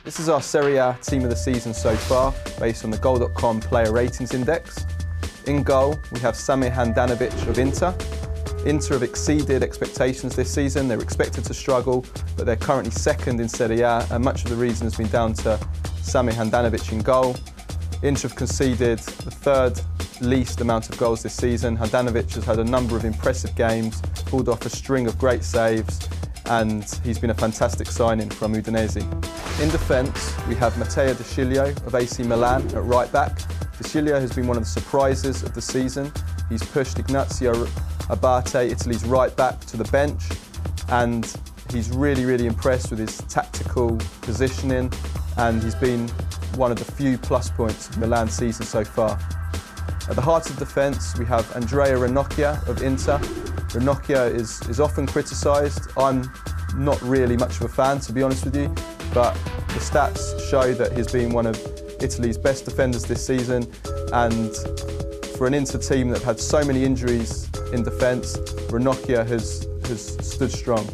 This is our Serie A team of the season so far, based on the Goal.com Player Ratings Index. In goal, we have Samir Handanovic of Inter. Inter have exceeded expectations this season. They're expected to struggle, but they're currently second in Serie A, and much of the reason has been down to Samir Handanovic in goal. Inter have conceded the third least amount of goals this season. Handanovic has had a number of impressive games, pulled off a string of great saves, and he's been a fantastic signing from Udinese. In defence, we have Matteo De Sciglio of AC Milan at right back. De Sciglio has been one of the surprises of the season. He's pushed Ignazio Abate, Italy's right back, to the bench, and he's really impressed with his tactical positioning, and he's been one of the few plus points of Milan's season so far. At the heart of defence, we have Andrea Ranocchia of Inter. Ranocchia is often criticised. I'm not really much of a fan, to be honest with you, but the stats show that he's been one of Italy's best defenders this season, and for an Inter team that had so many injuries in defence, Ranocchia has stood strong.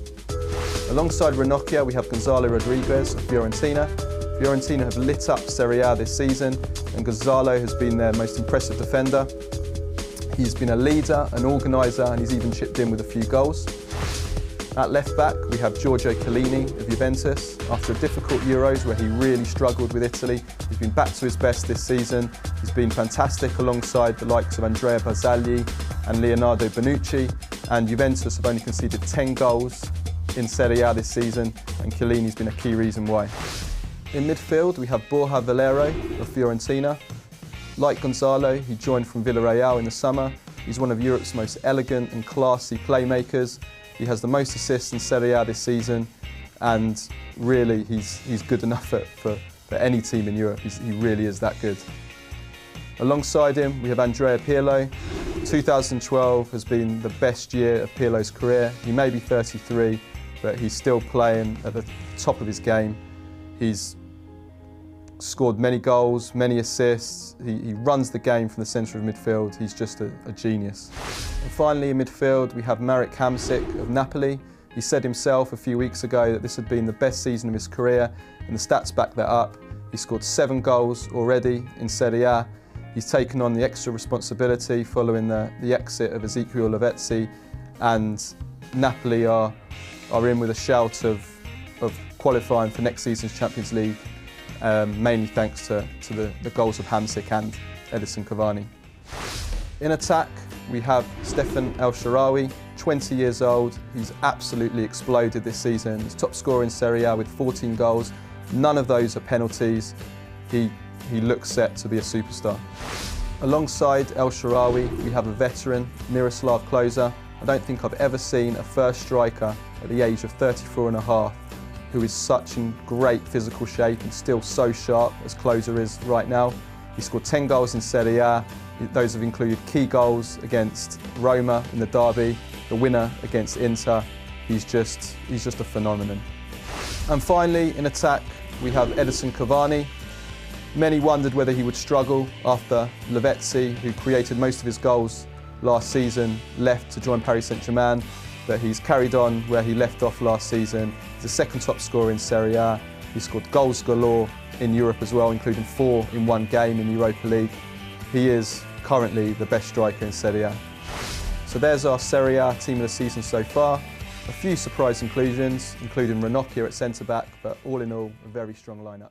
Alongside Ranocchia, we have Gonzalo Rodriguez of Fiorentina. Fiorentina have lit up Serie A this season, and Gonzalo has been their most impressive defender. He's been a leader, an organiser, and he's even chipped in with a few goals. At left back, we have Giorgio Chiellini of Juventus. After a difficult Euros where he really struggled with Italy, he's been back to his best this season. He's been fantastic alongside the likes of Andrea Barzagli and Leonardo Bonucci, and Juventus have only conceded 10 goals in Serie A this season, and Chiellini's been a key reason why. In midfield, we have Borja Valero of Fiorentina. Like Gonzalo, he joined from Villarreal in the summer. He's one of Europe's most elegant and classy playmakers. He has the most assists in Serie A this season, and really he's good enough for any team in Europe. He really is that good. Alongside him, we have Andrea Pirlo. 2012 has been the best year of Pirlo's career. He may be 33, but he's still playing at the top of his game. He's scored many goals, many assists. He runs the game from the centre of midfield. He's just a genius. And finally, in midfield, we have Marek Hamsik of Napoli. He said himself a few weeks ago that this had been the best season of his career, and the stats back that up. He scored 7 goals already in Serie A. He's taken on the extra responsibility following the exit of Ezequiel Lavezzi, and Napoli are in with a shout of qualifying for next season's Champions League, mainly thanks to the goals of Hamsik and Edinson Cavani. In attack, we have Stefan El Shaarawy, 20 years old. He's absolutely exploded this season. He's top scorer in Serie A with 14 goals. None of those are penalties. He looks set to be a superstar. Alongside El Shaarawy, we have a veteran, Miroslav Klose. I don't think I've ever seen a first striker at the age of 34 and a half who is such in great physical shape and still so sharp as Klose is right now. He scored 10 goals in Serie A. Those have included key goals against Roma in the derby, the winner against Inter. He's just a phenomenon. And finally, in attack, we have Edinson Cavani. Many wondered whether he would struggle after Lavezzi, who created most of his goals last season, left to join Paris Saint-Germain, but he's carried on where he left off last season. He's the second top scorer in Serie A. He scored goals galore in Europe as well, including 4 in one game in the Europa League. He is currently the best striker in Serie A. So there's our Serie A team of the season so far. A few surprise inclusions, including Ranocchia at centre-back, but all in all, a very strong lineup.